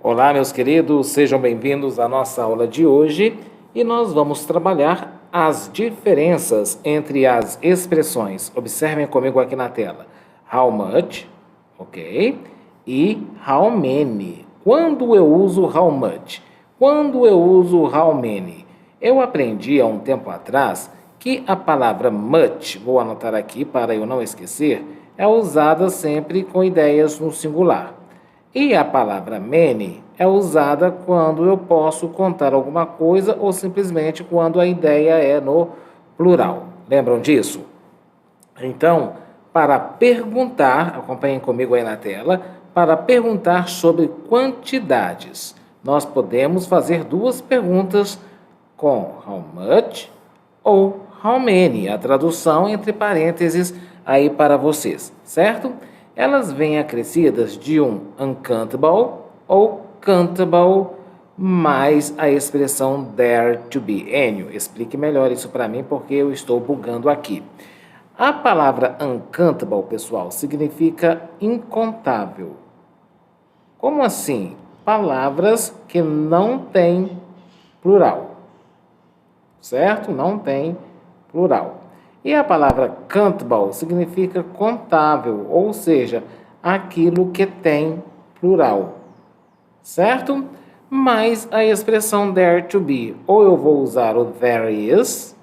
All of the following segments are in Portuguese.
Olá, meus queridos, sejam bem-vindos à nossa aula de hoje e nós vamos trabalhar as diferenças entre as expressões. Observem comigo aqui na tela. How much, ok? E how many. Quando eu uso how much? Quando eu uso how many? Eu aprendi há um tempo atrás que a palavra much, vou anotar aqui para eu não esquecer, é usada sempre com ideias no singular. E a palavra many é usada quando eu posso contar alguma coisa ou simplesmente quando a ideia é no plural. Lembram disso? Então, para perguntar, acompanhem comigo aí na tela, para perguntar sobre quantidades, nós podemos fazer duas perguntas com how much ou how many, a tradução entre parênteses aí para vocês, certo? Elas vêm acrescidas de um uncountable ou countable mais a expressão there to be. Enio, explique melhor isso para mim porque eu estou bugando aqui. A palavra uncountable, pessoal, significa incontável. Como assim? Palavras que não têm plural, certo? Não tem plural. E a palavra countable significa contável, ou seja, aquilo que tem plural, certo? Mas a expressão there to be, ou eu vou usar o there is,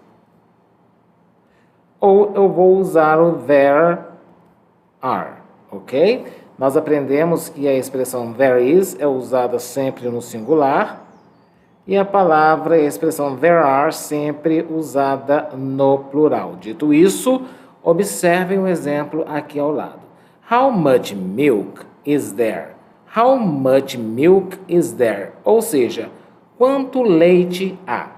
ou eu vou usar o there are, ok? Nós aprendemos que a expressão there is é usada sempre no singular, e a palavra e a expressão there are sempre usada no plural. Dito isso, observem o exemplo aqui ao lado. How much milk is there? How much milk is there? Ou seja, quanto leite há?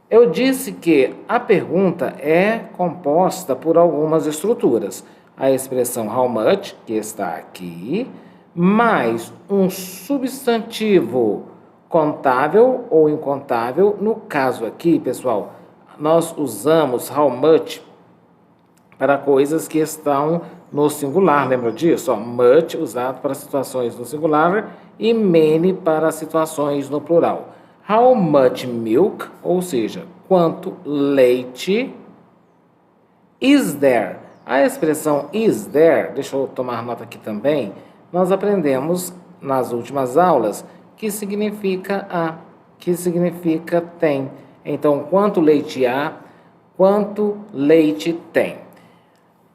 Eu disse que a pergunta é composta por algumas estruturas. A expressão how much, que está aqui, mais um substantivo contável ou incontável. No caso aqui, pessoal, nós usamos how much para coisas que estão no singular, lembra disso? Much usado para situações no singular e many para situações no plural. How much milk, ou seja, quanto leite is there? A expressão is there, deixa eu tomar nota aqui também, nós aprendemos nas últimas aulas que significa tem. Então, quanto leite há, quanto leite tem.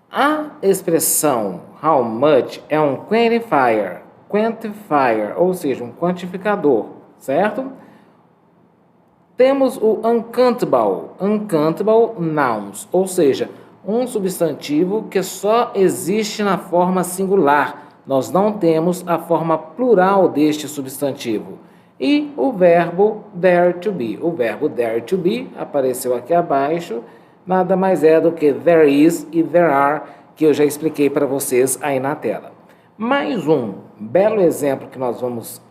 A expressão how much é um quantifier, ou seja, um quantificador, certo? Temos o uncountable nouns, ou seja, um substantivo que só existe na forma singular. Nós não temos a forma plural deste substantivo. E o verbo there to be. O verbo there to be apareceu aqui abaixo, nada mais é do que there is e there are, que eu já expliquei para vocês aí na tela. Mais um belo exemplo que nós vamos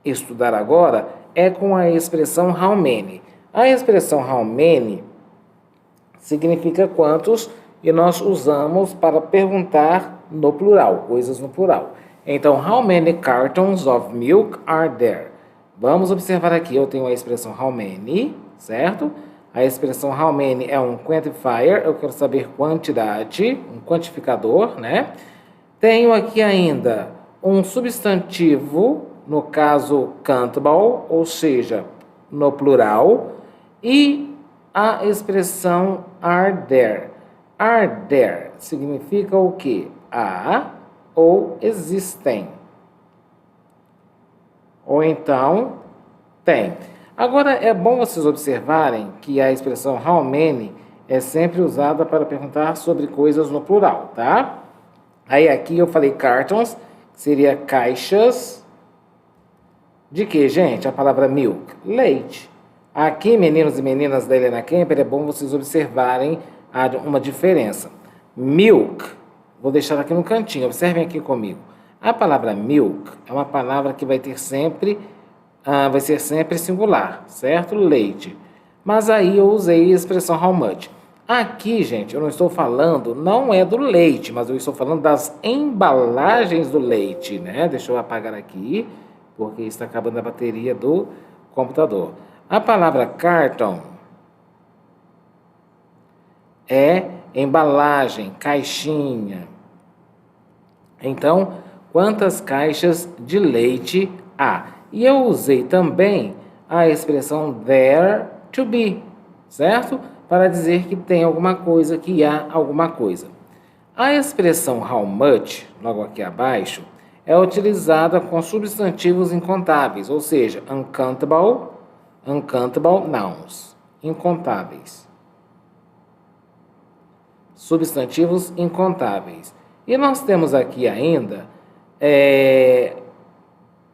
estudar agora é com a expressão how many. A expressão how many significa quantos e nós usamos para perguntar no plural, coisas no plural. Então, how many cartons of milk are there? Vamos observar aqui, eu tenho a expressão how many, certo? A expressão how many é um quantifier, eu quero saber quantidade, um quantificador, né? Tenho aqui ainda um substantivo, no caso countable, ou seja, no plural, e a expressão are there. Are there significa o quê? Há ou existem. Ou então, tem. Agora, é bom vocês observarem que a expressão how many é sempre usada para perguntar sobre coisas no plural, tá? Aí aqui eu falei cartons, que seria caixas de que, gente? A palavra milk, leite. Aqui, meninos e meninas da Helena Kemper, é bom vocês observarem uma diferença. Milk, vou deixar aqui no cantinho, observem aqui comigo. A palavra milk é uma palavra que vai ser sempre singular, certo? Leite. Mas aí eu usei a expressão how much. Aqui, gente, eu não estou falando, não é do leite, mas eu estou falando das embalagens do leite, né? Deixa eu apagar aqui porque está acabando a bateria do computador. A palavra carton é embalagem, caixinha. Então, quantas caixas de leite há? E eu usei também a expressão there to be, certo? Para dizer que tem alguma coisa, que há alguma coisa. A expressão how much, logo aqui abaixo, é utilizada com substantivos incontáveis, ou seja, uncountable nouns, incontáveis. Substantivos incontáveis. E nós temos aqui ainda,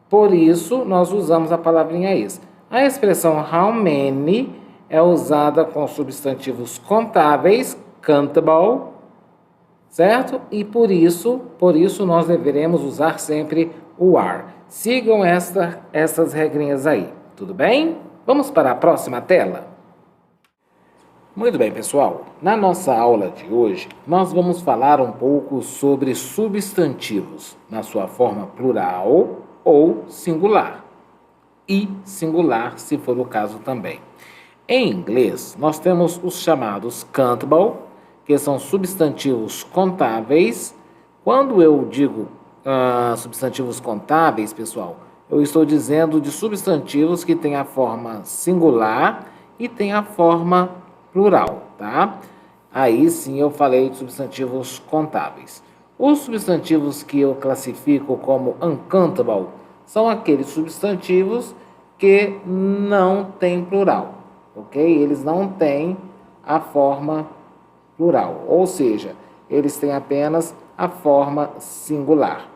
por isso, nós usamos a palavrinha is. A expressão how many é usada com substantivos contáveis, countable, certo? E por isso nós deveremos usar sempre o are. Sigam essas regrinhas aí, tudo bem? Vamos para a próxima tela? Muito bem, pessoal. Na nossa aula de hoje, nós vamos falar um pouco sobre substantivos, na sua forma plural ou singular. E singular, se for o caso também. Em inglês, nós temos os chamados countable, que são substantivos contáveis. Quando eu digo substantivos contáveis, pessoal, eu estou dizendo de substantivos que têm a forma singular e têm a forma plural, tá? Aí sim eu falei de substantivos contáveis. Os substantivos que eu classifico como uncountable são aqueles substantivos que não têm plural, ok? Eles não têm a forma plural, ou seja, eles têm apenas a forma singular.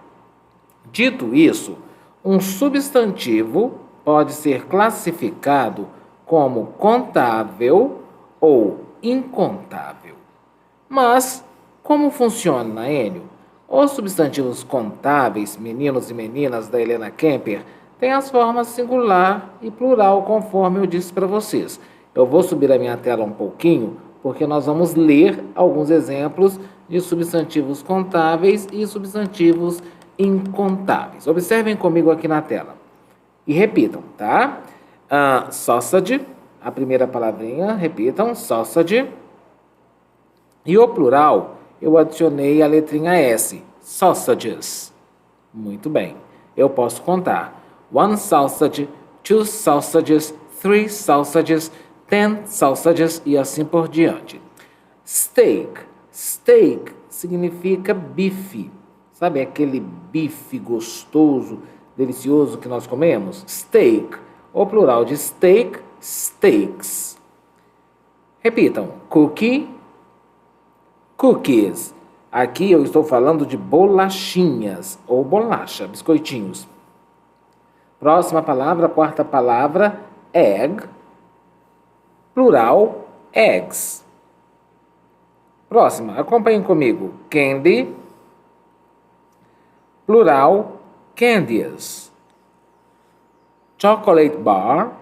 Dito isso, um substantivo pode ser classificado como contável ou incontável. Mas, como funciona, Enio? Os substantivos contáveis, meninos e meninas da Helena Kemper, têm as formas singular e plural, conforme eu disse para vocês. Eu vou subir a minha tela um pouquinho, porque nós vamos ler alguns exemplos de substantivos contáveis e substantivos incontáveis. Observem comigo aqui na tela. E repitam, tá? Sausage, a primeira palavrinha, repitam, sausage. E o plural, eu adicionei a letrinha S, sausages. Muito bem. Eu posso contar. 1 sausage, 2 sausages, 3 sausages, 10 sausages e assim por diante. Steak. Steak significa bife. Sabe aquele bife gostoso, delicioso que nós comemos? Steak. O plural de steak, steaks. Repitam. Cookie, cookies. Aqui eu estou falando de bolachinhas ou bolacha, biscoitinhos. Próxima palavra, quarta palavra, egg. Plural, eggs. Próxima, acompanhem comigo. Candy. Plural, candies. Chocolate bar.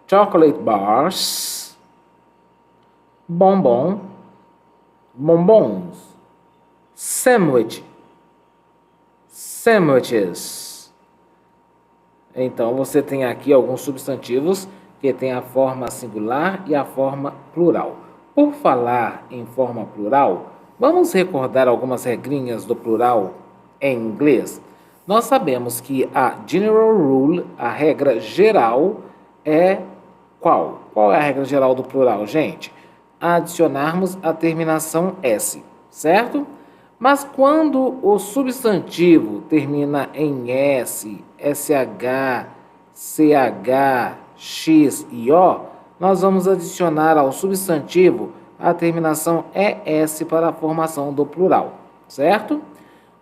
Chocolate bars. Bombom. Bombons. Sandwich. Sandwiches. Então, você tem aqui alguns substantivos que têm a forma singular e a forma plural. Por falar em forma plural, vamos recordar algumas regrinhas do plural em inglês? Nós sabemos que a general rule, a regra geral, é qual? Qual é a regra geral do plural, gente? Adicionarmos a terminação S, certo? Mas quando o substantivo termina em S, SH, CH, X e O, nós vamos adicionar ao substantivo a terminação ES para a formação do plural, certo?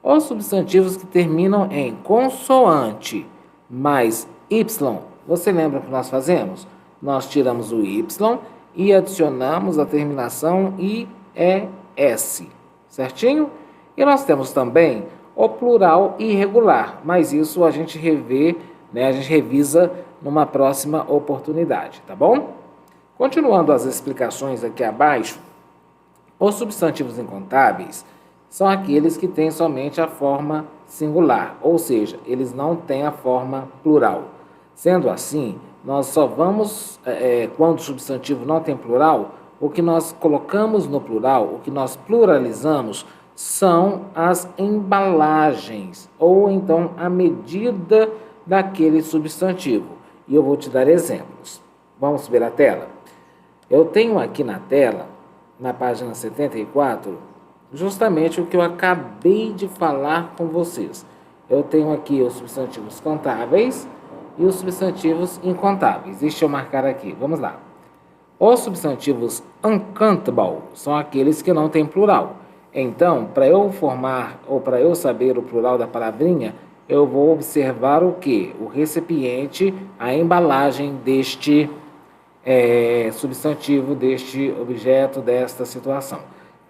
Os substantivos que terminam em consoante mais Y, você lembra o que nós fazemos? Nós tiramos o Y e adicionamos a terminação IES, certinho? E nós temos também o plural irregular, mas isso a gente revê, né? A gente revisa numa próxima oportunidade, tá bom? Continuando as explicações aqui abaixo, os substantivos incontáveis são aqueles que têm somente a forma singular, ou seja, eles não têm a forma plural. Sendo assim, nós só vamos, quando o substantivo não tem plural, o que nós colocamos no plural, o que nós pluralizamos, são as embalagens, ou então a medida daquele substantivo. E eu vou te dar exemplos. Vamos ver a tela? Eu tenho aqui na tela, na página 74, justamente o que eu acabei de falar com vocês. Eu tenho aqui os substantivos contáveis e os substantivos incontáveis. Deixa eu marcar aqui, vamos lá. Os substantivos uncountable são aqueles que não têm plural. Então, para eu formar ou para eu saber o plural da palavrinha, eu vou observar o quê? O recipiente, a embalagem deste substantivo, deste objeto, desta situação.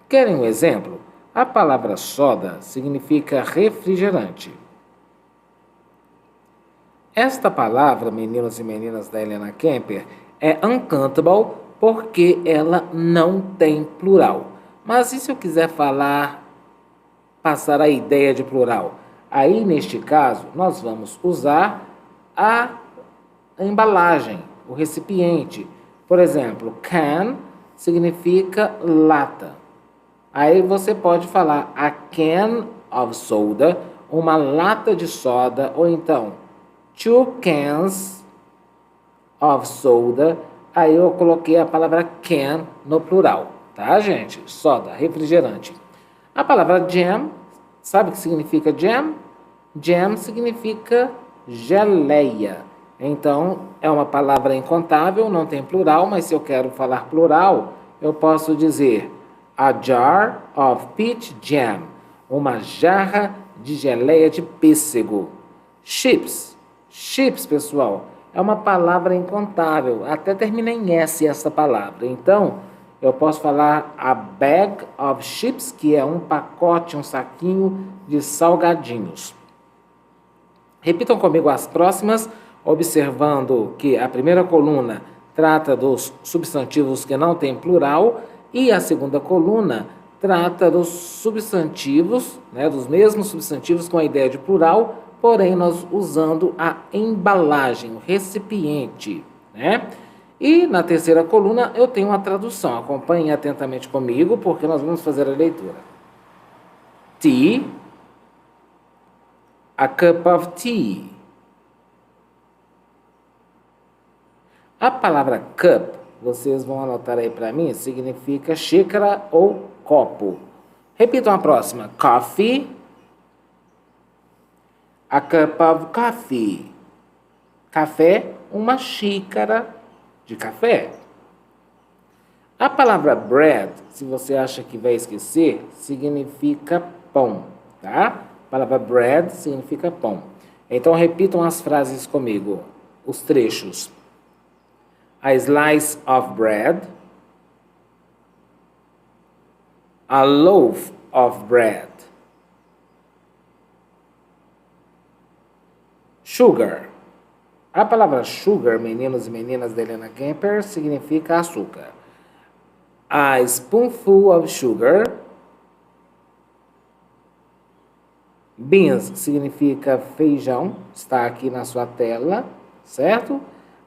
Querem um exemplo? A palavra soda significa refrigerante. Esta palavra, meninos e meninas da Helena Kemper, é uncountable porque ela não tem plural. Mas e se eu quiser passar a ideia de plural? Aí, neste caso, nós vamos usar a embalagem, o recipiente. Por exemplo, can significa lata. Aí você pode falar a can of soda, uma lata de soda, ou então 2 cans of soda. Aí eu coloquei a palavra can no plural, tá, gente? Soda, refrigerante. A palavra jam, sabe o que significa jam? Jam significa geleia. Então, é uma palavra incontável, não tem plural, mas se eu quero falar plural, eu posso dizer a jar of peach jam, uma jarra de geleia de pêssego. Chips, chips, pessoal, é uma palavra incontável, até termina em S essa palavra. Então, eu posso falar a bag of chips, que é um pacote, um saquinho de salgadinhos. Repitam comigo as próximas, observando que a primeira coluna trata dos substantivos que não têm plural e a segunda coluna trata dos substantivos, dos mesmos substantivos com a ideia de plural, porém nós usando a embalagem, o recipiente, né? E na terceira coluna eu tenho uma tradução. Acompanhem atentamente comigo, porque nós vamos fazer a leitura. Tea, a cup of tea. A palavra cup, vocês vão anotar aí para mim, significa xícara ou copo. Repitam a próxima. Coffee, a cup of coffee. Café, uma xícara de café. A palavra bread, se você acha que vai esquecer, significa pão, tá? A palavra bread significa pão. Então, repitam as frases comigo, os trechos. A slice of bread, a loaf of bread, sugar. A palavra sugar, meninos e meninas da Helena Kemper, significa açúcar. A spoonful of sugar. Beans significa feijão, está aqui na sua tela, certo?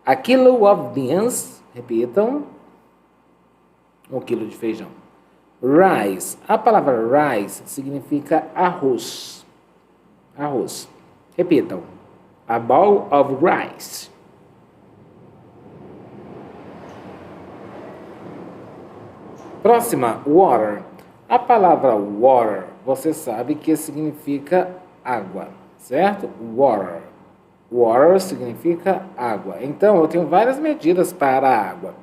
A kilo of beans, repitam, 1 quilo de feijão. Rice, a palavra rice significa arroz, arroz. Repitam, a bowl of rice. Próxima, water. A palavra water, você sabe que significa água, certo? Water. Water significa água. Então, eu tenho várias medidas para a água.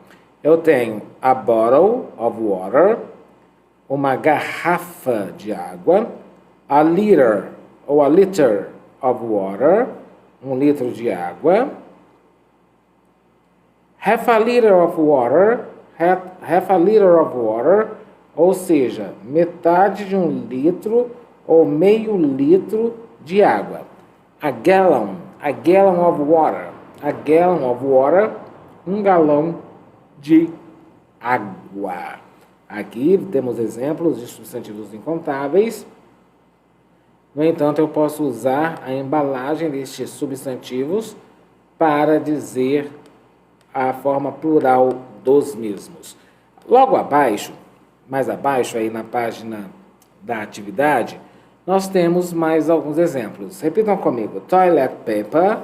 Eu tenho a bottle of water, uma garrafa de água, a liter ou a liter of water, 1 litro de água, half a liter of water, half a liter of water, ou seja, metade de 1 litro ou meio litro de água. A gallon of water. A gallon of water, 1 galão de água. Aqui temos exemplos de substantivos incontáveis. No entanto, eu posso usar a embalagem destes substantivos para dizer a forma plural dos mesmos. Logo abaixo, mais abaixo aí na página da atividade, nós temos mais alguns exemplos. Repitam comigo. Toilet paper.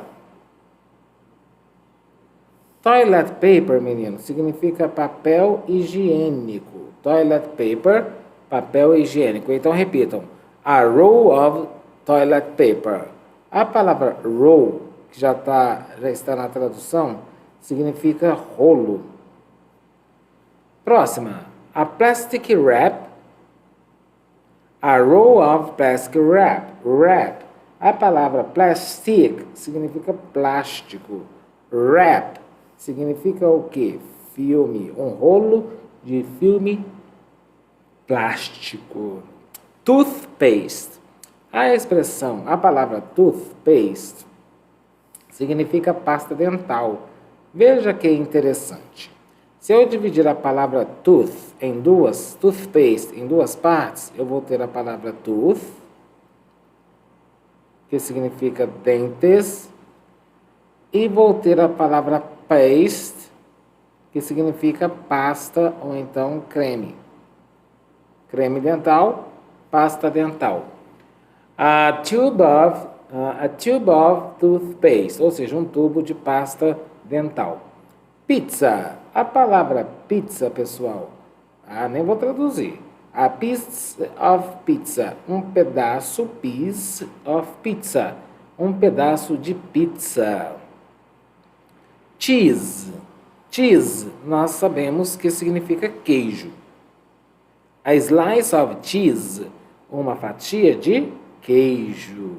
Toilet paper, menino, significa papel higiênico. Toilet paper, papel higiênico. Então repitam. A roll of toilet paper. A palavra roll, que já está na tradução, significa rolo. Próxima. A plastic wrap. A roll of plastic wrap. Wrap. A palavra plastic significa plástico. Wrap significa o quê? Filme. Um rolo de filme plástico. Toothpaste. A expressão, a palavra toothpaste significa pasta dental. Veja que interessante. Se eu dividir a palavra toothpaste em duas partes, eu vou ter a palavra tooth, que significa dentes, e vou ter a palavra paste, que significa pasta ou então creme. Creme dental, pasta dental. A tube of toothpaste, ou seja, um tubo de pasta dental. Pizza. A palavra pizza, pessoal, nem vou traduzir. A piece of pizza, um pedaço, piece of pizza, um pedaço de pizza. Cheese. Cheese, nós sabemos que significa queijo. A slice of cheese, uma fatia de queijo.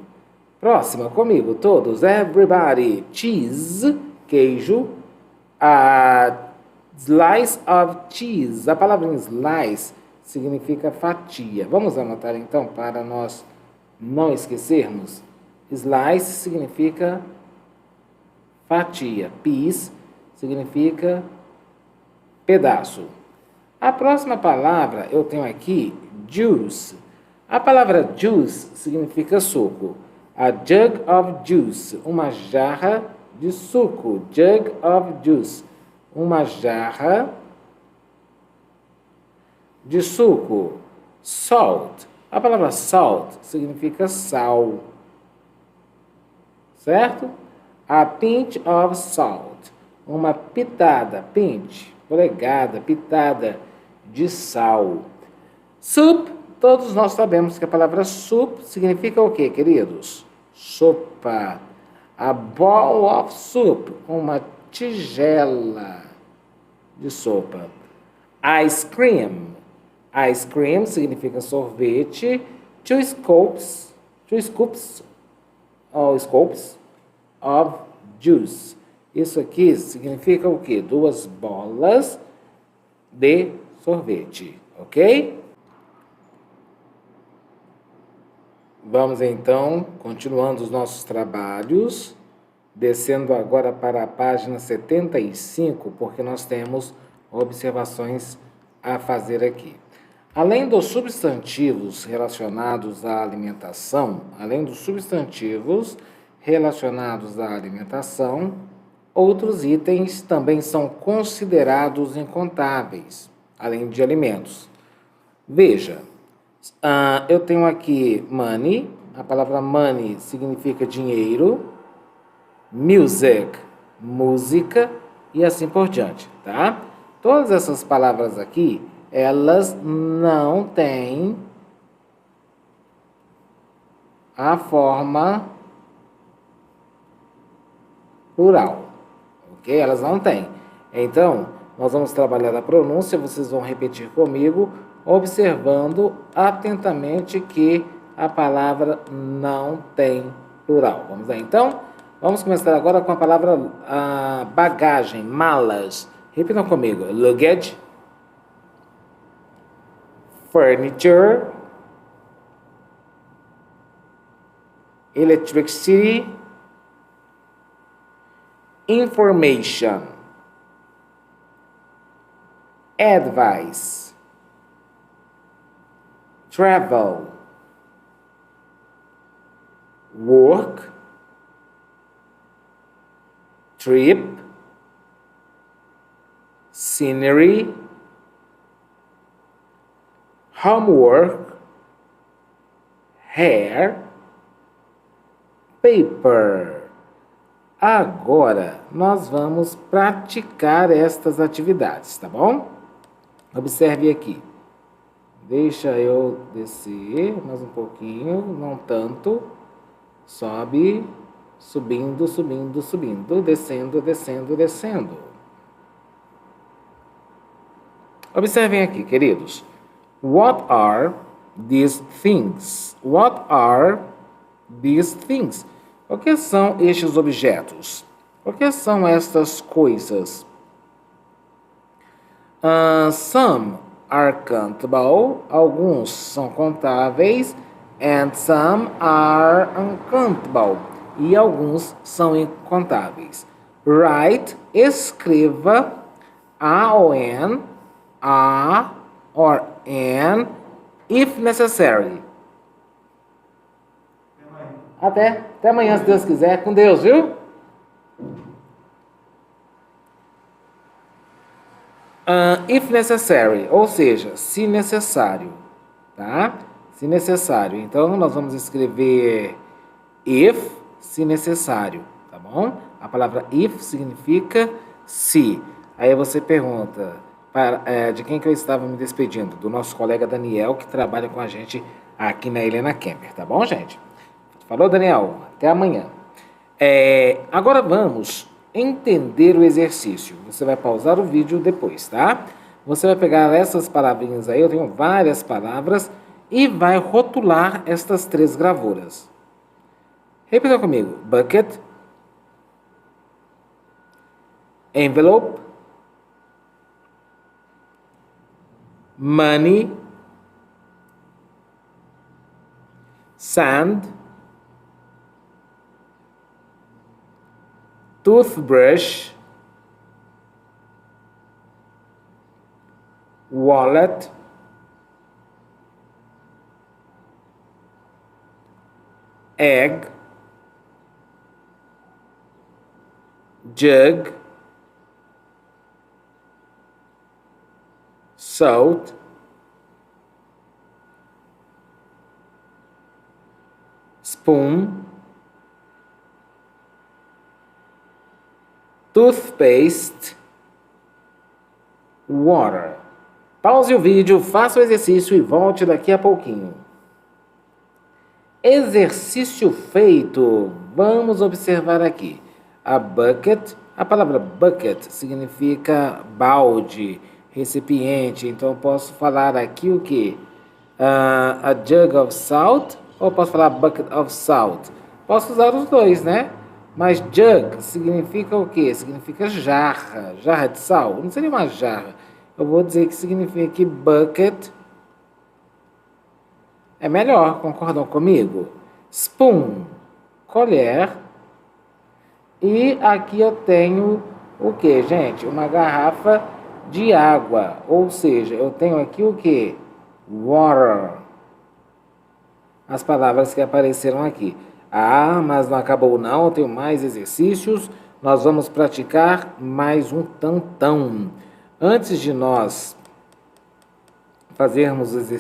Próxima comigo, todos. Everybody. Cheese, queijo. A slice of cheese. A palavra slice significa fatia. Vamos anotar então para nós não esquecermos. Slice significa fatia. Piece significa pedaço. A próxima palavra eu tenho aqui juice. A palavra juice significa suco. A jug of juice, uma jarra de suco. Jug of juice, uma jarra de suco. Salt. A palavra salt significa sal. Certo? A pinch of salt, uma pitada, pinch, polegada, pitada de sal. Soup, todos nós sabemos que a palavra soup significa o quê, queridos? Sopa. A bowl of soup, uma tigela de sopa. Ice cream. Ice cream significa sorvete. Two scoops of juice. Isso aqui significa o quê? 2 bolas de sorvete, ok? Vamos então, continuando os nossos trabalhos, descendo agora para a página 75, porque nós temos observações a fazer aqui. Além dos substantivos relacionados à alimentação, outros itens também são considerados incontáveis, além de alimentos. Veja, eu tenho aqui money, a palavra money significa dinheiro, music, música e assim por diante, tá? Todas essas palavras aqui, elas não têm a forma plural, ok? Elas não têm. Então, nós vamos trabalhar a pronúncia, vocês vão repetir comigo, observando atentamente que a palavra não tem plural. Vamos lá, então? Vamos começar agora com a palavra bagagem, malas. Repitam comigo. Luggage, furniture, electricity, information, advice, travel, work, trip, scenery, homework, hair, paper. Agora, nós vamos praticar estas atividades, tá bom? Observe aqui. Deixa eu descer mais um pouquinho, não tanto. Sobe, subindo, subindo, subindo, descendo, descendo, descendo. Observem aqui, queridos. What are these things? What are these things? O que são estes objetos? O que são estas coisas? Some are countable, alguns são contáveis, and some are uncountable, e alguns são incontáveis. Write, escreva a ou an, a or an, if necessary. Até amanhã, se Deus quiser. Com Deus, viu? If necessary, ou seja, se necessário, tá? Se necessário. Então, nós vamos escrever if, se necessário, tá bom? A palavra if significa se. Aí você pergunta, de quem que eu estava me despedindo? Do nosso colega Daniel, que trabalha com a gente aqui na Helena Kemper, tá bom, gente? Falou, Daniel? Até amanhã. Agora vamos entender o exercício. Você vai pausar o vídeo depois, tá? Você vai pegar essas palavrinhas aí, eu tenho várias palavras, e vai rotular estas 3 gravuras. Repita comigo. Bucket, envelope, money, sand, toothbrush, wallet, egg, jug, salt, spoon, toothpaste, water. Pause o vídeo, faça o exercício e volte daqui a pouquinho. Exercício feito. Vamos observar aqui. A bucket, a palavra bucket significa balde, recipiente. Então, eu posso falar aqui o quê? A jug of salt ou posso falar bucket of salt? Posso usar os dois, né? Mas jug significa o quê? Significa jarra, jarra de sal. Não seria uma jarra. Eu vou dizer que significa que bucket é melhor, concordam comigo? Spoon, colher. E aqui eu tenho o que, gente? Uma garrafa de água. Ou seja, eu tenho aqui o que? Water. As palavras que apareceram aqui. Mas não acabou não, eu tenho mais exercícios. Nós vamos praticar mais um tantão. Antes de nós fazermos os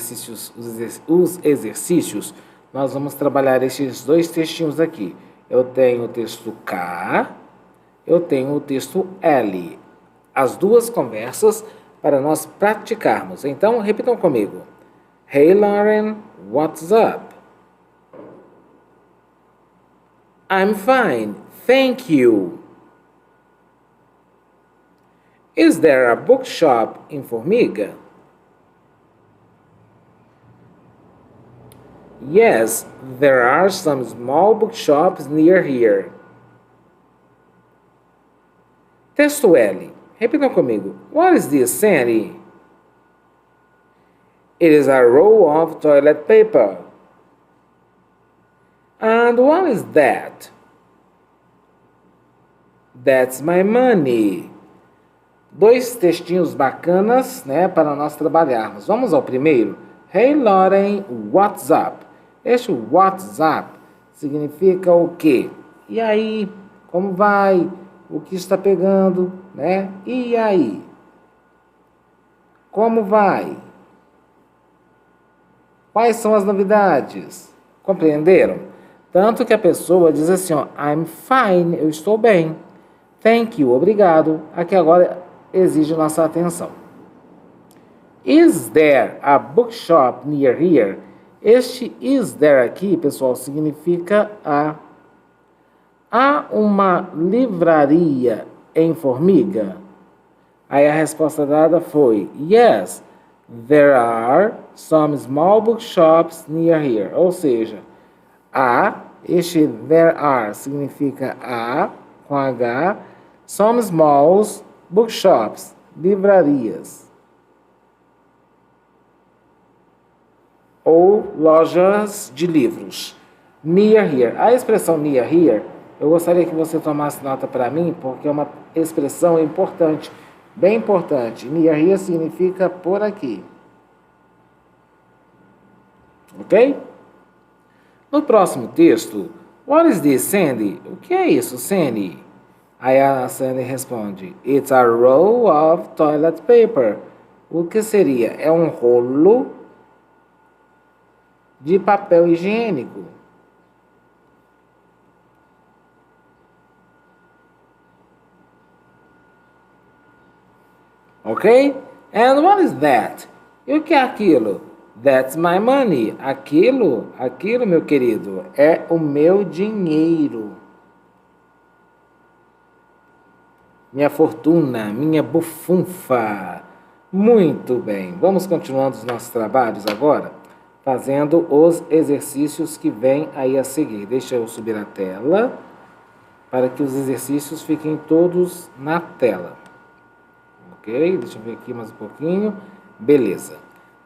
exercícios, nós vamos trabalhar esses 2 textinhos aqui. Eu tenho o texto K, eu tenho o texto L. As 2 conversas para nós praticarmos. Então, repitam comigo. Hey, Lauren, what's up? I'm fine, thank you. Is there a bookshop in Formiga? Yes, there are some small bookshops near here. Texto L. Repitam comigo. What is this, Sandy? It is a roll of toilet paper. And what is that? That's my money. 2 textinhos bacanas, né, para nós trabalharmos. Vamos ao primeiro. Hey, Lauren, what's up? Este WhatsApp significa o quê? E aí? Como vai? O que está pegando, né? E aí? Como vai? Quais são as novidades? Compreenderam? Tanto que a pessoa diz assim, ó, I'm fine, eu estou bem. Thank you, obrigado. Aqui agora exige nossa atenção. Is there a bookshop near here? Este is there aqui, pessoal, significa há uma livraria em Formiga? Aí a resposta dada foi yes, there are some small bookshops near here. Ou seja, este there are significa com H, some small bookshops, livrarias. Ou lojas de livros. Near here. A expressão near here, eu gostaria que você tomasse nota para mim, porque é uma expressão importante, bem importante. Near here significa por aqui. Ok? No próximo texto, what is this, Sandy? O que é isso, Sandy? Aí a Sandy responde, it's a roll of toilet paper. O que seria? É um rolo de papel higiênico. Ok? And what is that? E o que é aquilo? That's my money. Aquilo, meu querido, é o meu dinheiro. Minha fortuna, minha bufunfa. Muito bem. Vamos continuando os nossos trabalhos agora, fazendo os exercícios que vêm aí a seguir. Deixa eu subir a tela, para que os exercícios fiquem todos na tela. Ok? Deixa eu ver aqui mais um pouquinho. Beleza.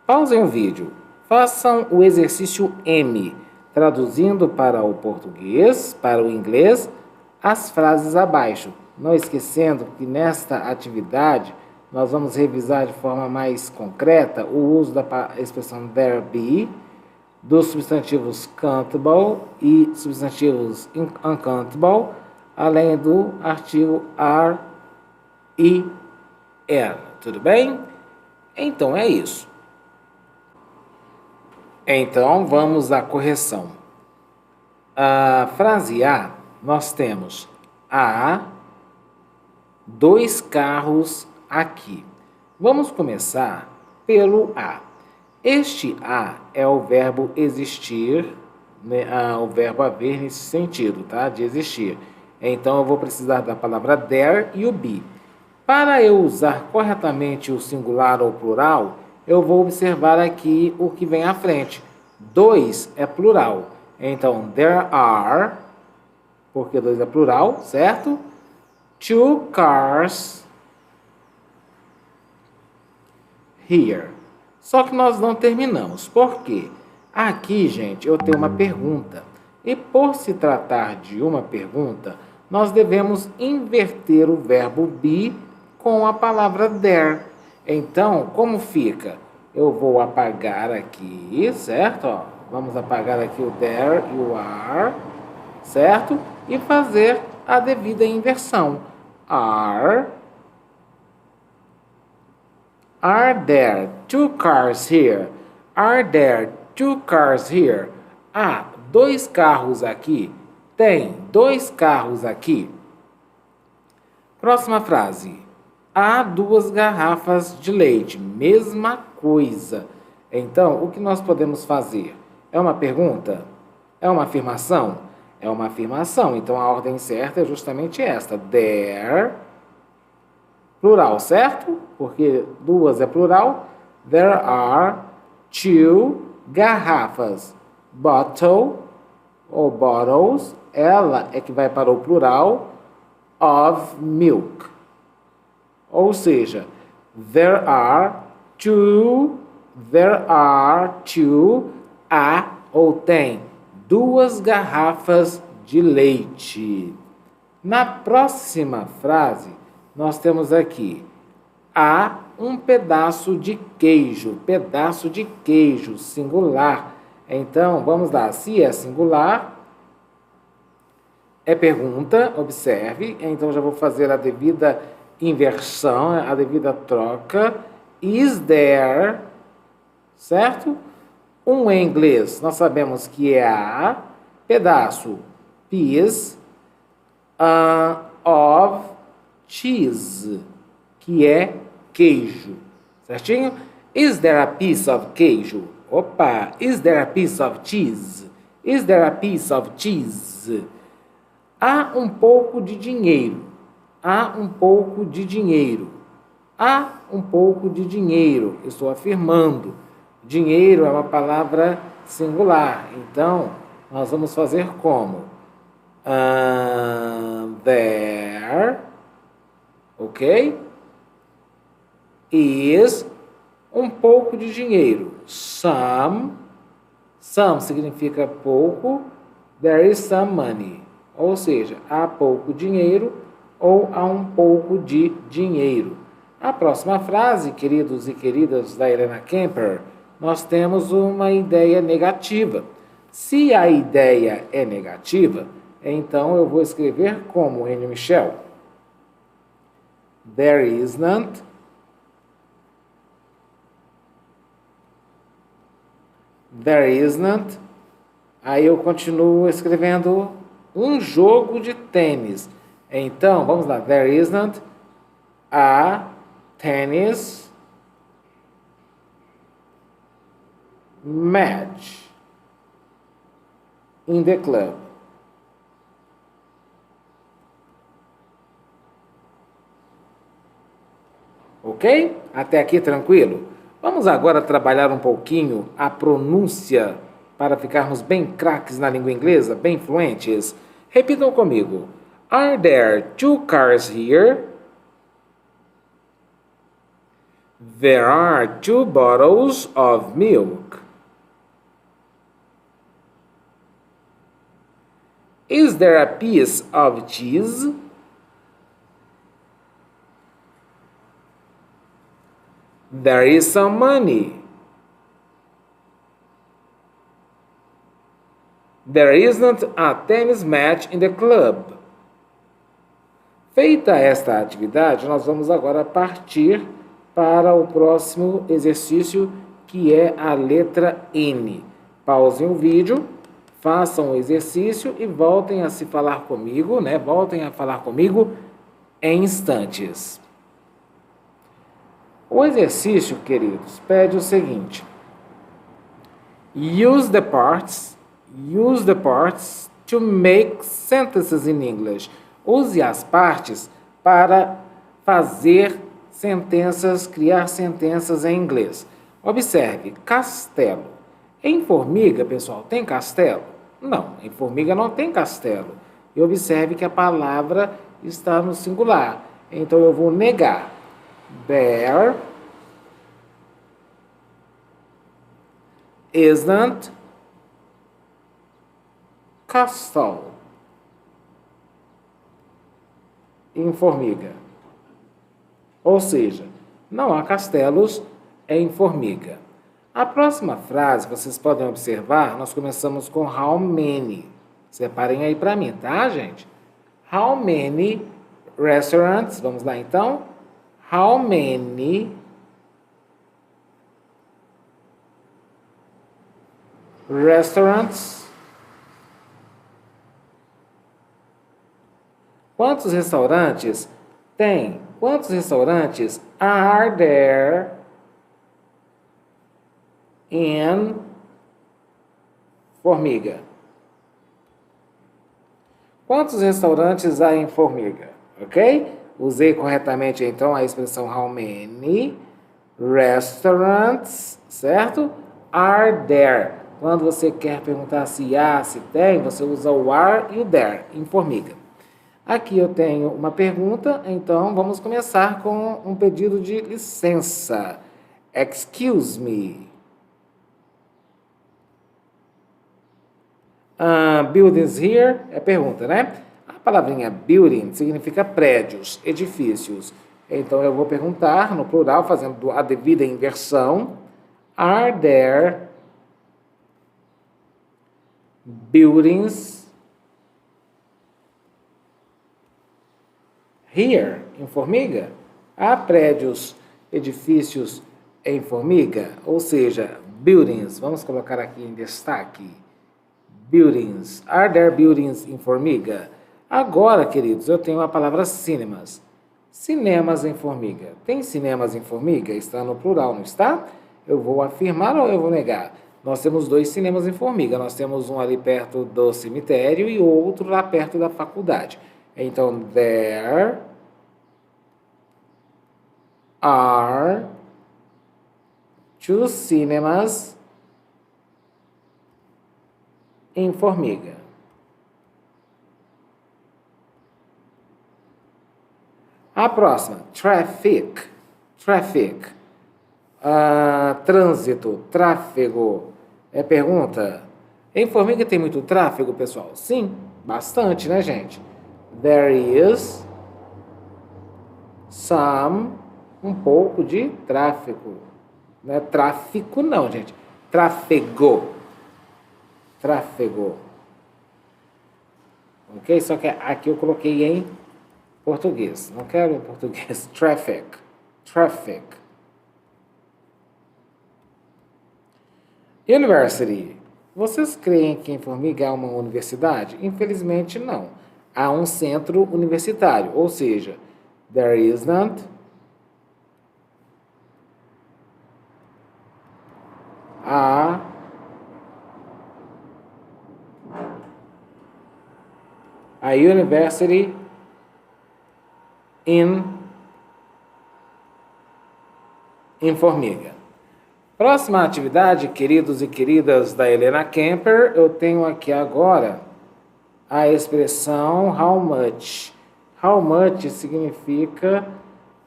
Pausem o vídeo. Façam o exercício M, traduzindo para o português, para o inglês, as frases abaixo. Não esquecendo que nesta atividade nós vamos revisar de forma mais concreta o uso da expressão there be, dos substantivos countable e substantivos uncountable, além do artigo are e am. Tudo bem? Então é isso. Então vamos à correção. A frase A, nós temos há 2 carros aqui. Vamos começar pelo A. Este A é o verbo existir, né, o verbo haver nesse sentido, tá? De existir. Então eu vou precisar da palavra there e o be. Para eu usar corretamente o singular ou plural, eu vou observar aqui o que vem à frente. 2 é plural. Então, there are, porque 2 é plural, certo? 2 cars here. Só que nós não terminamos. Por quê? Aqui, gente, eu tenho uma pergunta. E por se tratar de uma pergunta, nós devemos inverter o verbo be com a palavra there. Então, como fica? Eu vou apagar aqui, certo? Ó, vamos apagar aqui o there e o are, certo? E fazer a devida inversão. Are there 2 cars here? Are there 2 cars here? Há 2 carros aqui. Tem 2 carros aqui. Próxima frase. Há 2 garrafas de leite. Mesma coisa. Então, o que nós podemos fazer? É uma pergunta? É uma afirmação? É uma afirmação. Então, a ordem certa é justamente esta. There, plural, certo? Porque 2 é plural. There are 2 garrafas. Bottle, ou bottles, ela é que vai para o plural, of milk. Ou seja, there are two, há ou tem 2 garrafas de leite. Na próxima frase, nós temos aqui, há um pedaço de queijo, singular. Então, vamos lá, se é singular, é pergunta, observe. Então, já vou fazer a devida inversão, a devida troca. Is there, certo? Em inglês, nós sabemos que é a pedaço, piece, of cheese, que é queijo, certinho? Is there a piece of queijo? Opa! Is there a piece of cheese? Is there a piece of cheese? Há um pouco de dinheiro. Há um pouco de dinheiro. Há um pouco de dinheiro. Estou afirmando. Dinheiro é uma palavra singular. Então, nós vamos fazer como? There, ok? Is um pouco de dinheiro. Some significa pouco. There is some money. Ou seja, há pouco dinheiro ou há um pouco de dinheiro. A próxima frase, queridos e queridas da Helena Kemper, nós temos uma ideia negativa. Se a ideia é negativa, então eu vou escrever como N. Michel. There isn't Aí eu continuo escrevendo um jogo de tênis. Então, vamos lá. There isn't a tennis match in the club. Ok? Até aqui tranquilo? Vamos agora trabalhar um pouquinho a pronúncia para ficarmos bem craques na língua inglesa, bem fluentes. Repitam comigo. Are there 2 cars here? There are 2 bottles of milk. Is there a piece of cheese? There is some money. There isn't a tennis match in the club. Feita esta atividade, nós vamos agora partir para o próximo exercício, que é a letra N. Pausem o vídeo, façam o exercício e voltem a se falar comigo, né? Voltem a falar comigo em instantes. O exercício, queridos, pede o seguinte: use the parts to make sentences in English. Use as partes para fazer sentenças, criar sentenças em inglês. Observe, castelo. Em formiga, pessoal, tem castelo? Não, em formiga não tem castelo. E observe que a palavra está no singular. Então eu vou negar. There isn't castle em formiga. Ou seja, não há castelos em formiga. A próxima frase, vocês podem observar, nós começamos com how many. Separem aí para mim, tá, gente? How many restaurants, vamos lá então. How many restaurants? Quantos restaurantes tem? Quantos restaurantes are there in Formiga? Quantos restaurantes há em Formiga? Ok? Usei corretamente, então, a expressão how many restaurants, certo? Are there. Quando você quer perguntar se há, se tem, você usa o are e o there, em Formiga. Aqui eu tenho uma pergunta, então vamos começar com um pedido de licença. Excuse me. Buildings here é pergunta, né? A palavrinha building significa prédios, edifícios. Então eu vou perguntar no plural, fazendo a devida inversão. Are there buildings Here, em formiga. Há prédios, edifícios em formiga, ou seja, buildings. Vamos colocar aqui em destaque. Buildings. Are there buildings em formiga? Agora, queridos, eu tenho a palavra cinemas. Cinemas em formiga. Tem cinemas em formiga? Está no plural, não está? Eu vou afirmar ou eu vou negar? Nós temos 2 cinemas em formiga. Nós temos um ali perto do cemitério e outro lá perto da faculdade. Então, there are 2 cinemas em formiga. A próxima, traffic. Traffic. Trânsito, tráfego. É pergunta. Em formiga tem muito tráfego, pessoal? Sim, bastante, né, gente? There is um pouco de tráfego. Não é tráfico, não, gente. Tráfego. Tráfego. Ok? Só que aqui eu coloquei em português. Não quero em português. Traffic. Traffic. University. Vocês creem que em Formiga há uma universidade? Infelizmente, não. Há um centro universitário, ou seja, there isn't a university em Formiga. Próxima atividade, queridos e queridas da Helena Kemper, eu tenho aqui agora a expressão how much. How much significa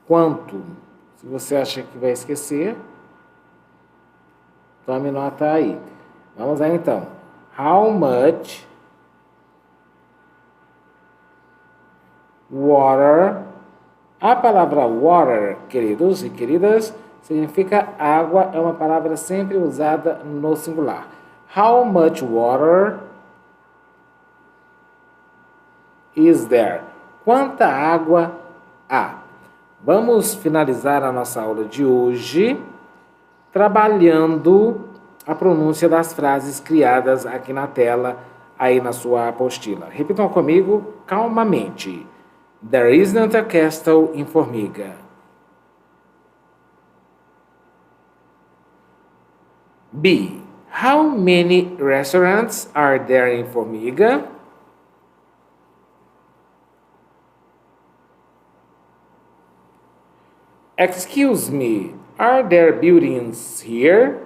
quanto. Se você acha que vai esquecer, tome nota aí. Vamos lá então. How much water. A palavra water, queridos e queridas, significa água, é uma palavra sempre usada no singular. How much water is there? Quanta água há? Vamos finalizar a nossa aula de hoje trabalhando a pronúncia das frases criadas aqui na tela, aí na sua apostila. Repitam comigo calmamente. There isn't a castle in Formiga. B. How many restaurants are there in Formiga? Excuse me, are there buildings here?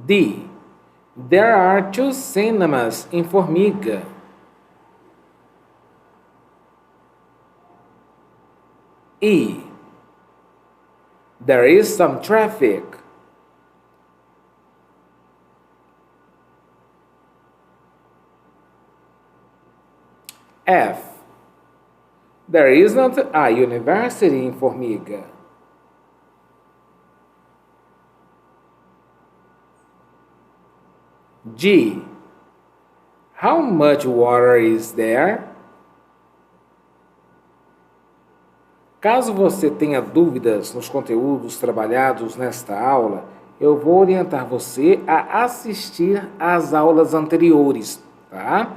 D. There are 2 cinemas in Formiga. E. There is some traffic. F. There isn't a university in Formiga. G. How much water is there? Caso você tenha dúvidas nos conteúdos trabalhados nesta aula, eu vou orientar você a assistir às aulas anteriores, tá?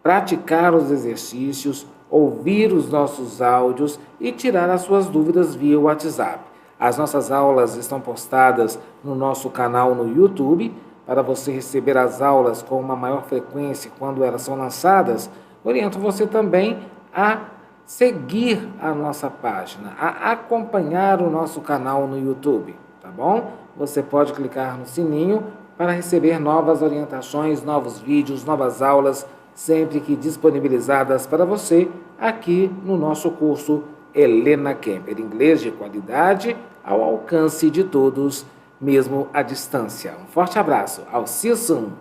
Praticar os exercícios, ouvir os nossos áudios e tirar as suas dúvidas via WhatsApp. As nossas aulas estão postadas no nosso canal no YouTube. Para você receber as aulas com uma maior frequência quando elas são lançadas, oriento você também a seguir a nossa página, a acompanhar o nosso canal no YouTube, tá bom? Você pode clicar no sininho para receber novas orientações, novos vídeos, novas aulas, sempre que disponibilizadas para você aqui no nosso curso Helena Kemper. Inglês de qualidade ao alcance de todos, mesmo à distância. Um forte abraço. I'll see you soon.